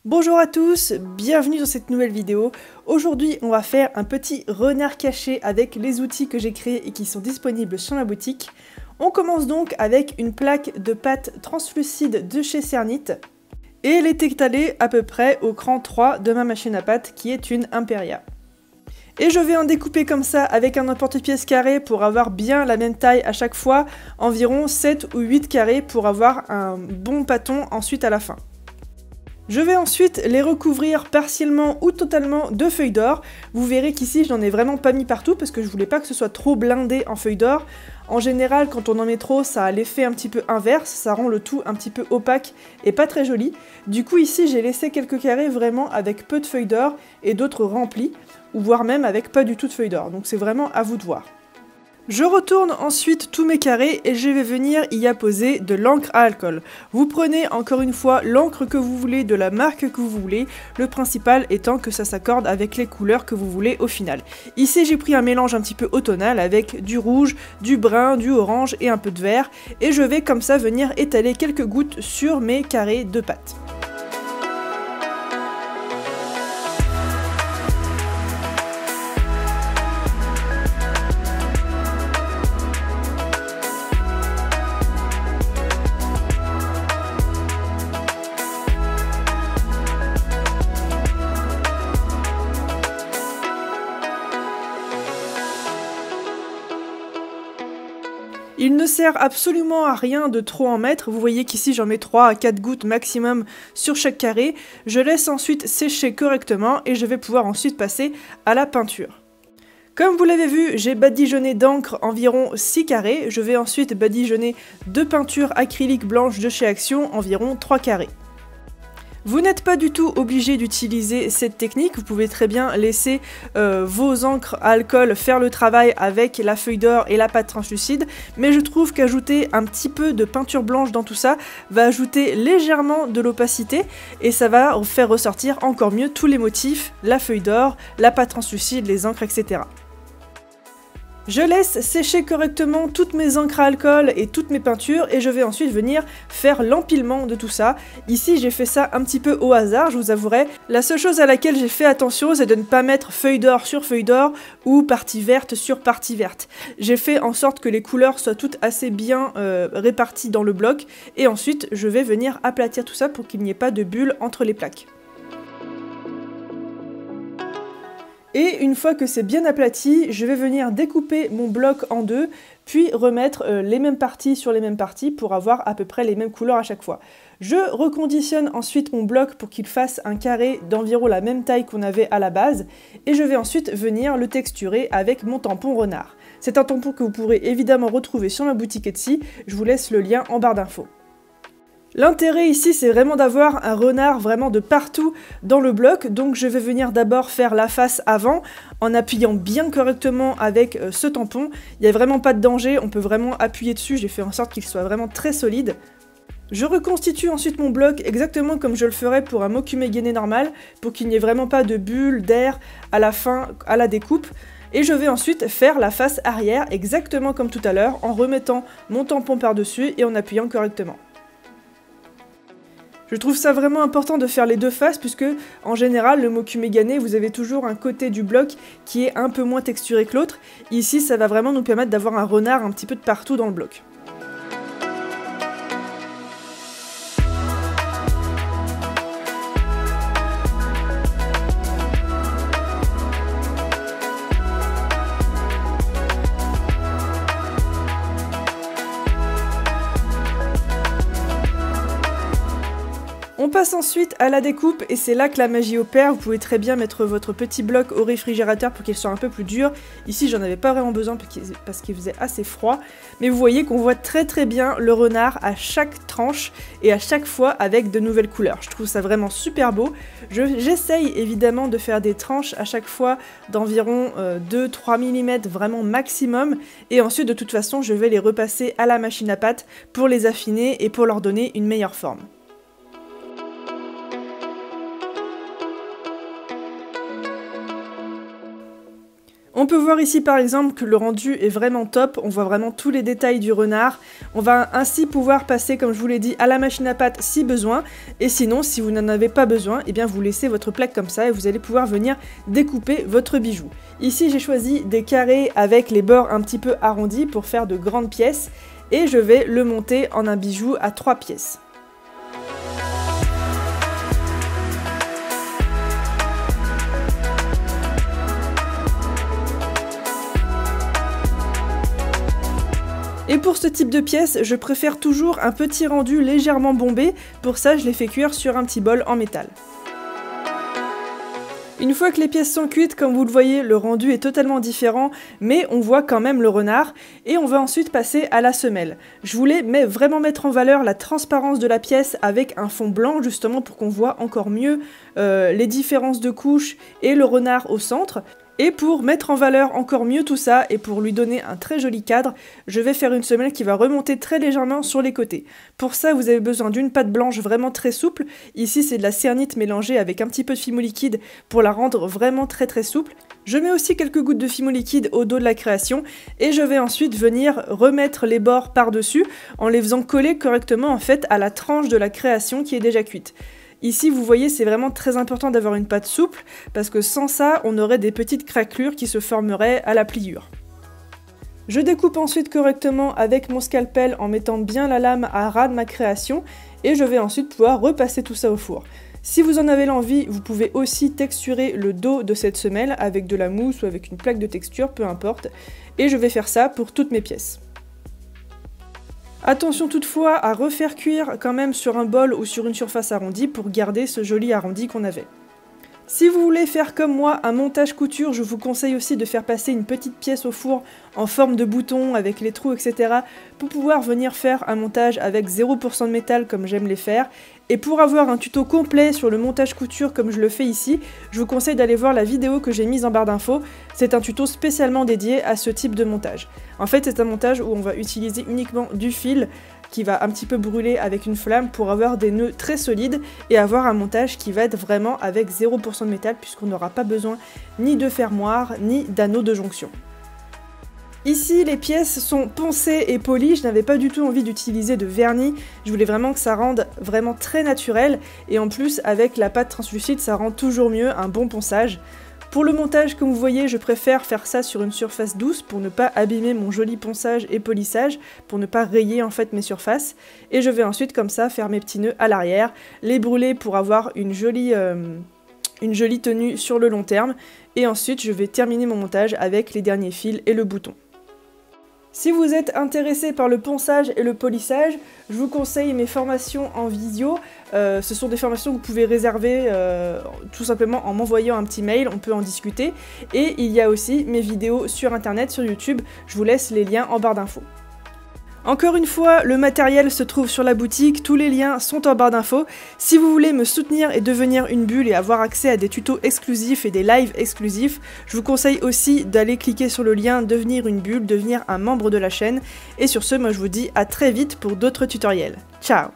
Bonjour à tous, bienvenue dans cette nouvelle vidéo. Aujourd'hui, on va faire un petit renard caché avec les outils que j'ai créés et qui sont disponibles sur ma boutique. On commence donc avec une plaque de pâte translucide de chez Cernit et elle est étalée à peu près au cran 3 de ma machine à pâte qui est une Imperia. Et je vais en découper comme ça avec un emporte-pièce carré pour avoir bien la même taille à chaque fois, environ 7 ou 8 carrés pour avoir un bon pâton ensuite à la fin. Je vais ensuite les recouvrir partiellement ou totalement de feuilles d'or. Vous verrez qu'ici j'en ai vraiment pas mis partout parce que je voulais pas que ce soit trop blindé en feuilles d'or. En général quand on en met trop ça a l'effet un petit peu inverse, ça rend le tout un petit peu opaque et pas très joli. Du coup ici j'ai laissé quelques carrés vraiment avec peu de feuilles d'or et d'autres remplis, ou voire même avec pas du tout de feuilles d'or, donc c'est vraiment à vous de voir. Je retourne ensuite tous mes carrés et je vais venir y apposer de l'encre à alcool. Vous prenez encore une fois l'encre que vous voulez, de la marque que vous voulez, le principal étant que ça s'accorde avec les couleurs que vous voulez au final. Ici j'ai pris un mélange un petit peu automnal avec du rouge, du brun, du orange et un peu de vert et je vais comme ça venir étaler quelques gouttes sur mes carrés de pâte. Il ne sert absolument à rien de trop en mettre, vous voyez qu'ici j'en mets 3 à 4 gouttes maximum sur chaque carré. Je laisse ensuite sécher correctement et je vais pouvoir ensuite passer à la peinture. Comme vous l'avez vu, j'ai badigeonné d'encre environ 6 carrés, je vais ensuite badigeonner de peinture acrylique blanche de chez Action environ 3 carrés. Vous n'êtes pas du tout obligé d'utiliser cette technique, vous pouvez très bien laisser vos encres à alcool faire le travail avec la feuille d'or et la pâte translucide, mais je trouve qu'ajouter un petit peu de peinture blanche dans tout ça va ajouter légèrement de l'opacité et ça va faire ressortir encore mieux tous les motifs, la feuille d'or, la pâte translucide, les encres, etc. Je laisse sécher correctement toutes mes encres à alcool et toutes mes peintures et je vais ensuite venir faire l'empilement de tout ça. Ici j'ai fait ça un petit peu au hasard, je vous avouerai. La seule chose à laquelle j'ai fait attention c'est de ne pas mettre feuille d'or sur feuille d'or ou partie verte sur partie verte. J'ai fait en sorte que les couleurs soient toutes assez bien réparties dans le bloc et ensuite je vais venir aplatir tout ça pour qu'il n'y ait pas de bulles entre les plaques. Et une fois que c'est bien aplati, je vais venir découper mon bloc en deux, puis remettre les mêmes parties sur les mêmes parties pour avoir à peu près les mêmes couleurs à chaque fois. Je reconditionne ensuite mon bloc pour qu'il fasse un carré d'environ la même taille qu'on avait à la base, et je vais ensuite venir le texturer avec mon tampon renard. C'est un tampon que vous pourrez évidemment retrouver sur ma boutique Etsy, je vous laisse le lien en barre d'infos. L'intérêt ici c'est vraiment d'avoir un renard vraiment de partout dans le bloc, donc je vais venir d'abord faire la face avant en appuyant bien correctement avec ce tampon. Il n'y a vraiment pas de danger, on peut vraiment appuyer dessus, j'ai fait en sorte qu'il soit vraiment très solide. Je reconstitue ensuite mon bloc exactement comme je le ferais pour un mokume gainé normal, pour qu'il n'y ait vraiment pas de bulles d'air à la fin, à la découpe. Et je vais ensuite faire la face arrière exactement comme tout à l'heure en remettant mon tampon par-dessus et en appuyant correctement. Je trouve ça vraiment important de faire les deux faces puisque en général le mokume gainé vous avez toujours un côté du bloc qui est un peu moins texturé que l'autre. Ici ça va vraiment nous permettre d'avoir un renard un petit peu de partout dans le bloc. On passe ensuite à la découpe et c'est là que la magie opère. Vous pouvez très bien mettre votre petit bloc au réfrigérateur pour qu'il soit un peu plus dur. Ici j'en avais pas vraiment besoin parce qu'il faisait assez froid. Mais vous voyez qu'on voit très bien le renard à chaque tranche et à chaque fois avec de nouvelles couleurs. Je trouve ça vraiment super beau. J'essaye évidemment de faire des tranches à chaque fois d'environ 2-3 mm vraiment maximum. Et ensuite de toute façon je vais les repasser à la machine à pâte pour les affiner et pour leur donner une meilleure forme. On peut voir ici par exemple que le rendu est vraiment top, on voit vraiment tous les détails du renard. On va ainsi pouvoir passer, comme je vous l'ai dit, à la machine à pâte si besoin. Et sinon, si vous n'en avez pas besoin, eh bien vous laissez votre plaque comme ça et vous allez pouvoir venir découper votre bijou. Ici j'ai choisi des carrés avec les bords un petit peu arrondis pour faire de grandes pièces. Et je vais le monter en un bijou à 3 pièces. Et pour ce type de pièce, je préfère toujours un petit rendu légèrement bombé, pour ça je les fais cuire sur un petit bol en métal. Une fois que les pièces sont cuites, comme vous le voyez, le rendu est totalement différent, mais on voit quand même le renard, et on va ensuite passer à la semelle. Je voulais vraiment mettre en valeur la transparence de la pièce avec un fond blanc, justement pour qu'on voit encore mieux les différences de couches et le renard au centre. Et pour mettre en valeur encore mieux tout ça, et pour lui donner un très joli cadre, je vais faire une semelle qui va remonter très légèrement sur les côtés. Pour ça, vous avez besoin d'une pâte blanche vraiment très souple. Ici, c'est de la cernite mélangée avec un petit peu de fimo liquide pour la rendre vraiment très souple. Je mets aussi quelques gouttes de fimo liquide au dos de la création, et je vais ensuite venir remettre les bords par-dessus en les faisant coller correctement en fait à la tranche de la création qui est déjà cuite. Ici, vous voyez, c'est vraiment très important d'avoir une pâte souple, parce que sans ça, on aurait des petites craquelures qui se formeraient à la pliure. Je découpe ensuite correctement avec mon scalpel en mettant bien la lame à ras de ma création, et je vais ensuite pouvoir repasser tout ça au four. Si vous en avez l'envie, vous pouvez aussi texturer le dos de cette semelle avec de la mousse ou avec une plaque de texture, peu importe, et je vais faire ça pour toutes mes pièces. Attention toutefois à refaire cuire quand même sur un bol ou sur une surface arrondie pour garder ce joli arrondi qu'on avait. Si vous voulez faire comme moi un montage couture, je vous conseille aussi de faire passer une petite pièce au four en forme de bouton avec les trous, etc. pour pouvoir venir faire un montage avec 0% de métal comme j'aime les faire. Et pour avoir un tuto complet sur le montage couture comme je le fais ici, je vous conseille d'aller voir la vidéo que j'ai mise en barre d'infos. C'est un tuto spécialement dédié à ce type de montage. En fait, c'est un montage où on va utiliser uniquement du fil qui va un petit peu brûler avec une flamme pour avoir des nœuds très solides et avoir un montage qui va être vraiment avec 0% de métal puisqu'on n'aura pas besoin ni de fermoir ni d'anneaux de jonction. Ici, les pièces sont poncées et polies, je n'avais pas du tout envie d'utiliser de vernis, je voulais vraiment que ça rende vraiment très naturel, et en plus, avec la pâte translucide, ça rend toujours mieux un bon ponçage. Pour le montage, comme vous voyez, je préfère faire ça sur une surface douce pour ne pas abîmer mon joli ponçage et polissage, pour ne pas rayer en fait mes surfaces, et je vais ensuite comme ça faire mes petits nœuds à l'arrière, les brûler pour avoir une jolie tenue sur le long terme, et ensuite je vais terminer mon montage avec les derniers fils et le bouton. Si vous êtes intéressé par le ponçage et le polissage, je vous conseille mes formations en visio. Ce sont des formations que vous pouvez réserver tout simplement en m'envoyant un petit mail, on peut en discuter. Et il y a aussi mes vidéos sur internet, sur YouTube, je vous laisse les liens en barre d'infos. Encore une fois, le matériel se trouve sur la boutique, tous les liens sont en barre d'infos. Si vous voulez me soutenir et devenir une bulle et avoir accès à des tutos exclusifs et des lives exclusifs, je vous conseille aussi d'aller cliquer sur le lien devenir une bulle, devenir un membre de la chaîne. Et sur ce, moi je vous dis à très vite pour d'autres tutoriels. Ciao!